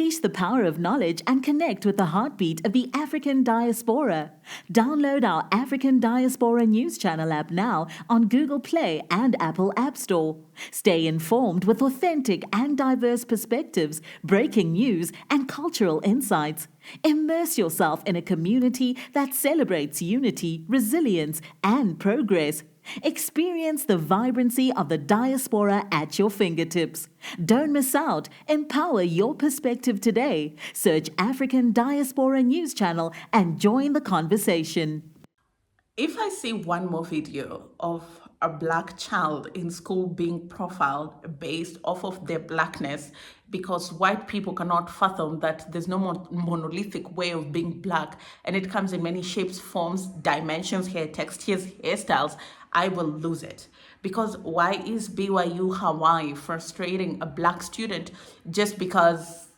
Unleash the power of knowledge and connect with the heartbeat of the African diaspora. Download our African Diaspora News Channel app now on Google Play and Apple App Store. Stay informed with authentic and diverse perspectives, breaking news, and cultural insights. Immerse yourself in a community that celebrates unity, resilience, and progress. Experience the vibrancy of the diaspora at your fingertips. Don't miss out. Empower your perspective today. Search African Diaspora News Channel and join the conversation. If I see one more video of a Black child in school being profiled based off of their Blackness, because white people cannot fathom that there's no monolithic way of being Black, and it comes in many shapes, forms, dimensions, hair textures, hairstyles, I will lose it. Because why is BYU Hawaii frustrating a Black student just because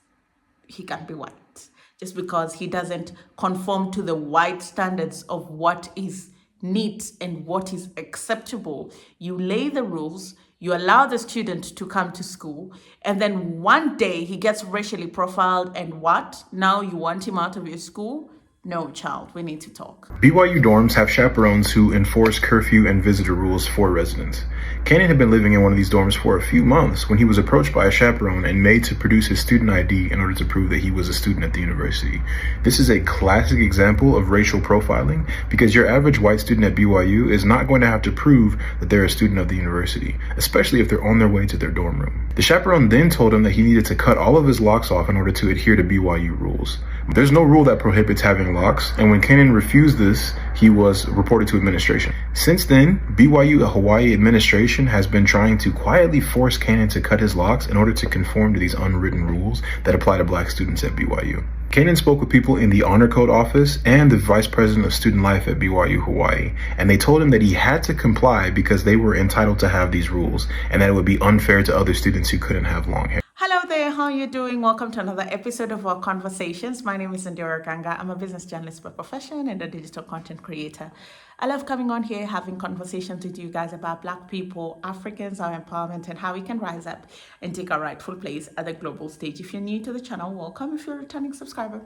he can't be white, just because he doesn't conform to the white standards of what is neat and what is acceptable? You lay the rules, you allow the student to come to school, and then one day he gets racially profiled, and what? Now you want him out of your school? No, child, we need to talk. BYU dorms have chaperones who enforce curfew and visitor rules for residents. Kanan had been living in one of these dorms for a few months when he was approached by a chaperone and made to produce his student ID in order to prove that he was a student at the university. This is a classic example of racial profiling because your average white student at BYU is not going to have to prove that they're a student of the university, especially if they're on their way to their dorm room. The chaperone then told him that he needed to cut all of his locks off in order to adhere to BYU rules. There's no rule that prohibits having locks, and when Kanan refused this, he was reported to administration. Since then, BYU Hawaii administration has been trying to quietly force Kanan to cut his locks in order to conform to these unwritten rules that apply to Black students at BYU. Kanan spoke with people in the Honor Code office and the vice president of student life at BYU Hawaii, and they told him that he had to comply because they were entitled to have these rules, and that it would be unfair to other students who couldn't have long hair. Hello there, how are you doing? Welcome to another episode of our conversations. My name is Indira Ganga. I'm a business journalist by profession and a digital content creator. I love coming on here, having conversations with you guys about Black people, Africans, our empowerment, and how we can rise up and take our rightful place at the global stage. If you're new to the channel, welcome. If you're a returning subscriber,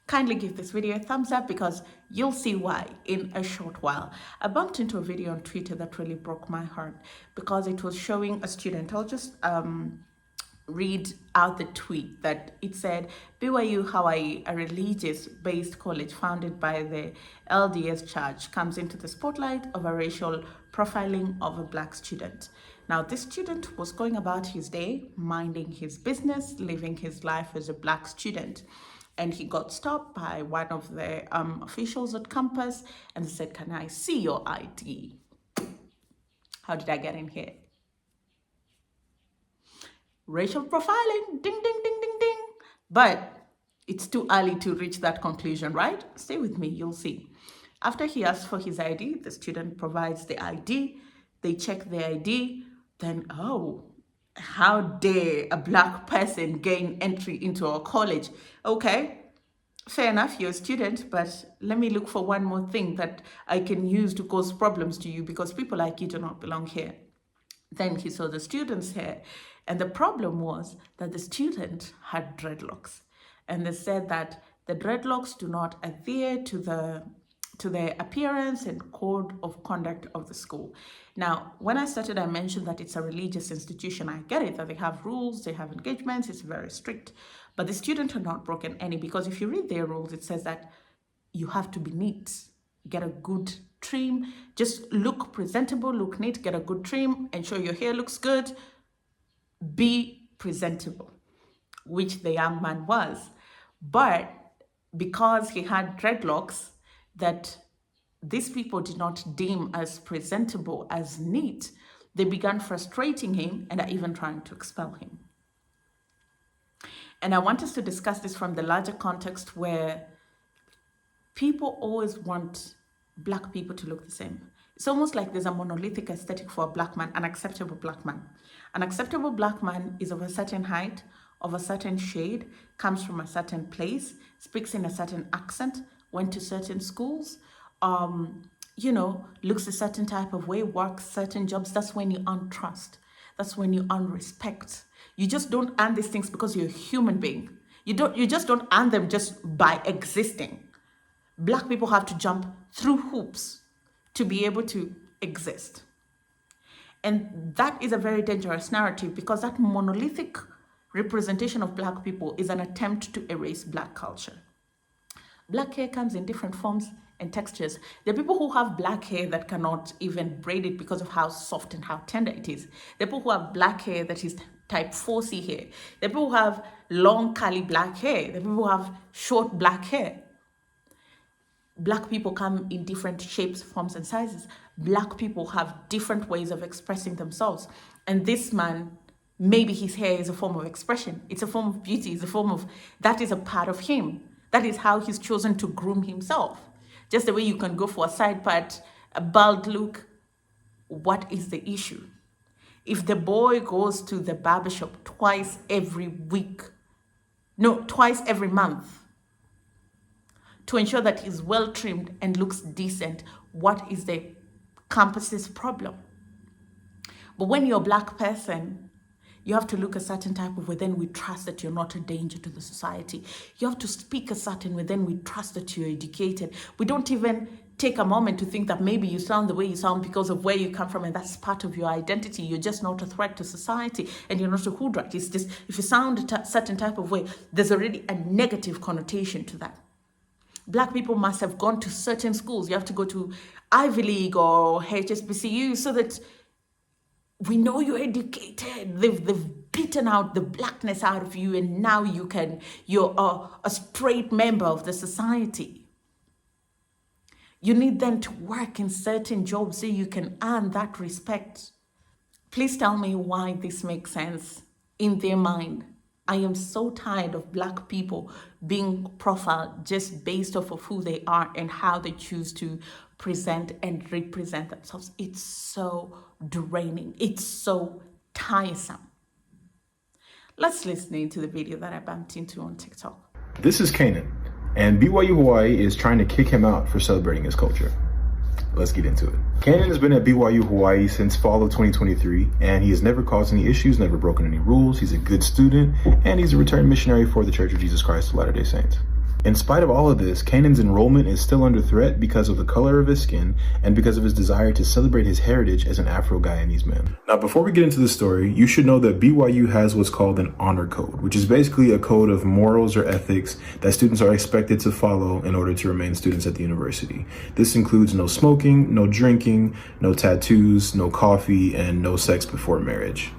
kindly give this video a thumbs up because you'll see why in a short while. I bumped into a video on Twitter that really broke my heart because it was showing a student. I'll just read out the tweet that it said, BYU Hawaii, a religious-based college founded by the LDS Church, comes into the spotlight of a racial profiling of a Black student. Now, this student was going about his day, minding his business, living his life as a Black student. And he got stopped by one of the officials at campus and said, "Can I see your ID?" How did I get in here? Racial profiling, ding, ding, ding, ding, ding. But it's too early to reach that conclusion, right? Stay with me, you'll see. After he asks for his ID, the student provides the ID, they check the ID, then, oh, how dare a Black person gain entry into our college? Okay, fair enough, you're a student, but let me look for one more thing that I can use to cause problems to you because people like you do not belong here. Then he saw the student's hair, and the problem was that the student had dreadlocks, and they said that the dreadlocks do not adhere to the appearance and code of conduct of the school. Now, when I started, I mentioned that it's a religious institution. I get it that they have rules, they have engagements, it's very strict, but the student had not broken any because if you read their rules, it says that you have to be neat, get a good trim, just look presentable, look neat, get a good trim, ensure your hair looks good, be presentable, which the young man was. But because he had dreadlocks that these people did not deem as presentable, as neat, they began frustrating him and are even trying to expel him. And I want us to discuss this from the larger context where people always want Black people to look the same. It's almost like there's a monolithic aesthetic for a Black man, an acceptable Black man. An acceptable Black man is of a certain height, of a certain shade, comes from a certain place, speaks in a certain accent, went to certain schools, looks a certain type of way, works certain jobs. That's when you earn trust. That's when you earn respect. You just don't earn these things because you're a human being. You just don't earn them just by existing. Black people have to jump through hoops to be able to exist. And that is a very dangerous narrative, because that monolithic representation of Black people is an attempt to erase Black culture. Black hair comes in different forms and textures. There are people who have black hair that cannot even braid it because of how soft and how tender it is. There are people who have black hair that is type 4C hair. There are people who have long curly black hair. There are people who have short black hair. Black people come in different shapes, forms, and sizes. Black people have different ways of expressing themselves. And this man, maybe his hair is a form of expression. It's a form of beauty. It's a form of, that is a part of him. That is how he's chosen to groom himself. Just the way you can go for a side part, a bald look. What is the issue? If the boy goes to the barbershop twice every month, to ensure that he's well trimmed and looks decent, what is the campus's problem? But when you're a Black person, you have to look a certain type of way, then we trust that you're not a danger to the society. You have to speak a certain way, then we trust that you're educated. We don't even take a moment to think that maybe you sound the way you sound because of where you come from, and that's part of your identity. You're just not a threat to society, and you're not a hoodrat. It's just, if you sound a certain type of way, there's already a negative connotation to that. Black people must have gone to certain schools. You have to go to Ivy League or HSBCU so that we know you're educated. They've beaten out the Blackness out of you, and now you're a straight member of the society. You need them to work in certain jobs so you can earn that respect. Please tell me why this makes sense in their mind. I am so tired of Black people being profiled just based off of who they are and how they choose to present and represent themselves. It's so draining. It's so tiresome. Let's listen into the video that I bumped into on TikTok. This is Kanan, and BYU Hawaii is trying to kick him out for celebrating his culture. Let's get into it. Kanan has been at BYU Hawaii since fall of 2023, and he has never caused any issues, never broken any rules. He's a good student, and he's a returned missionary for the Church of Jesus Christ of Latter-day Saints. In spite of all of this, Kanan's enrollment is still under threat because of the color of his skin and because of his desire to celebrate his heritage as an Afro-Guyanese man. Now, before we get into the story, you should know that BYU has what's called an honor code, which is basically a code of morals or ethics that students are expected to follow in order to remain students at the university. This includes no smoking, no drinking, no tattoos, no coffee, and no sex before marriage.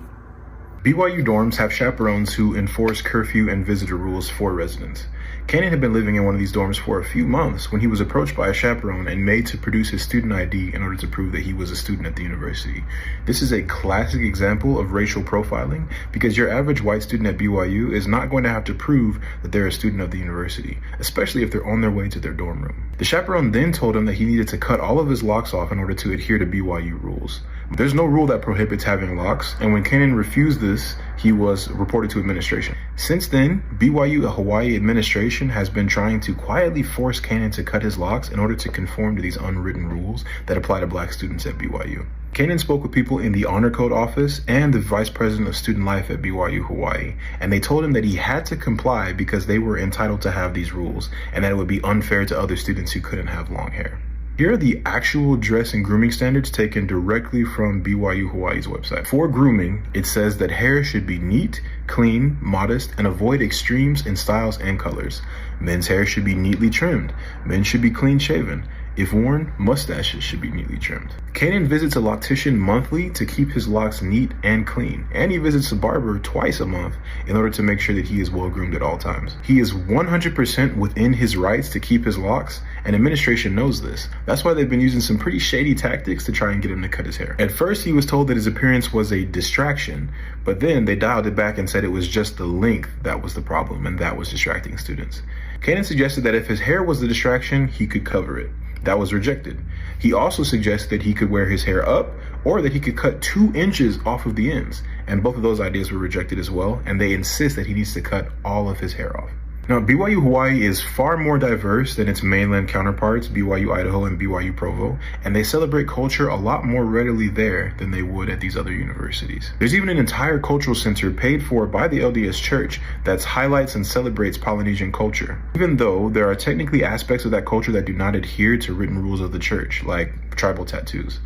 BYU dorms have chaperones who enforce curfew and visitor rules for residents. Kanan had been living in one of these dorms for a few months when he was approached by a chaperone and made to produce his student ID in order to prove that he was a student at the university. This is a classic example of racial profiling because your average white student at BYU is not going to have to prove that they're a student of the university, especially if they're on their way to their dorm room. The chaperone then told him that he needed to cut all of his locks off in order to adhere to BYU rules. There's no rule that prohibits having locks, and when Kanan refused this, he was reported to administration. Since then, BYU Hawaii administration has been trying to quietly force Kanan to cut his locks in order to conform to these unwritten rules that apply to Black students at BYU. Kanan spoke with people in the Honor Code office and the Vice President of Student Life at BYU Hawaii, and they told him that he had to comply because they were entitled to have these rules, and that it would be unfair to other students who couldn't have long hair. Here are the actual dress and grooming standards taken directly from BYU Hawaii's website. For grooming, it says that hair should be neat, clean, modest, and avoid extremes in styles and colors. Men's hair should be neatly trimmed. Men should be clean shaven. If worn, mustaches should be neatly trimmed. Kanan visits a loctician monthly to keep his locks neat and clean, and he visits a barber twice a month in order to make sure that he is well groomed at all times. He is 100% within his rights to keep his locks, and administration knows this. That's why they've been using some pretty shady tactics to try and get him to cut his hair. At first, he was told that his appearance was a distraction, but then they dialed it back and said it was just the length that was the problem, and that was distracting students. Kanan suggested that if his hair was the distraction, he could cover it. That was rejected. He also suggested that he could wear his hair up or that he could cut 2 inches off of the ends. And both of those ideas were rejected as well. And they insist that he needs to cut all of his hair off. Now, BYU Hawaii is far more diverse than its mainland counterparts, BYU Idaho and BYU Provo, and they celebrate culture a lot more readily there than they would at these other universities. There's even an entire cultural center paid for by the LDS Church that highlights and celebrates Polynesian culture, even though there are technically aspects of that culture that do not adhere to written rules of the church, like tribal tattoos.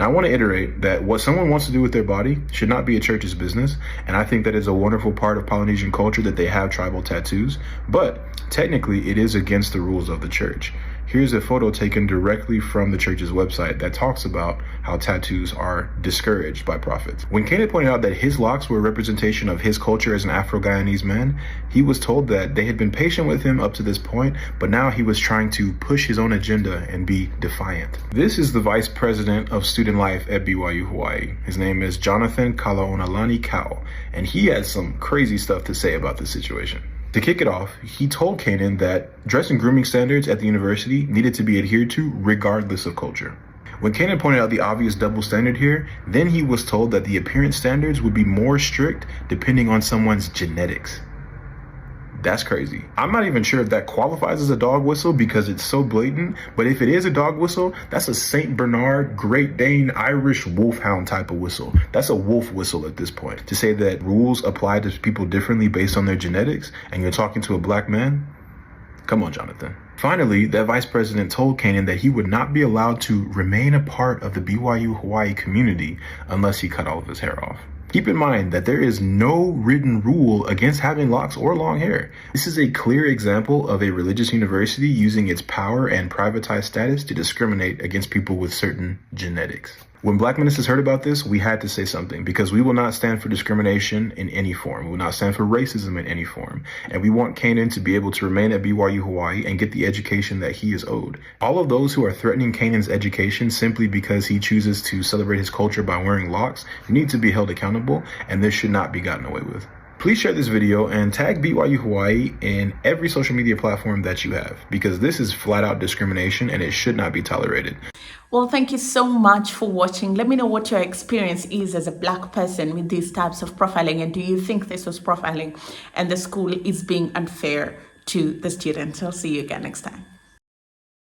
Now, I want to iterate that what someone wants to do with their body should not be a church's business, and I think that is a wonderful part of Polynesian culture that they have tribal tattoos, but technically it is against the rules of the church. Here's a photo taken directly from the church's website that talks about how tattoos are discouraged by prophets. When Kanan pointed out that his locks were a representation of his culture as an Afro-Guyanese man, he was told that they had been patient with him up to this point, but now he was trying to push his own agenda and be defiant. This is the vice president of student life at BYU Hawaii. His name is Jonathan Kalaonalani Kao, and he has some crazy stuff to say about this situation. To kick it off, he told Kanan that dress and grooming standards at the university needed to be adhered to regardless of culture. When Kanan pointed out the obvious double standard here, then he was told that the appearance standards would be more strict depending on someone's genetics. That's crazy. I'm not even sure if that qualifies as a dog whistle because it's so blatant, but if it is a dog whistle, that's a St. Bernard, Great Dane, Irish Wolfhound type of whistle. That's a wolf whistle at this point. To say that rules apply to people differently based on their genetics, and you're talking to a black man? Come on, Jonathan. Finally, that vice president told Kanan that he would not be allowed to remain a part of the BYU Hawaii community unless he cut all of his hair off. Keep in mind that there is no written rule against having locks or long hair. This is a clear example of a religious university using its power and privatized status to discriminate against people with certain genetics. When Black Ministers heard about this, we had to say something because we will not stand for discrimination in any form. We will not stand for racism in any form. And we want Kanan to be able to remain at BYU Hawaii and get the education that he is owed. All of those who are threatening Kanan's education simply because he chooses to celebrate his culture by wearing locks need to be held accountable, and this should not be gotten away with. Please share this video and tag BYU Hawaii in every social media platform that you have, because this is flat out discrimination and it should not be tolerated. Well, thank you so much for watching. Let me know what your experience is as a Black person with these types of profiling, and do you think this was profiling and the school is being unfair to the students? I'll see you again next time.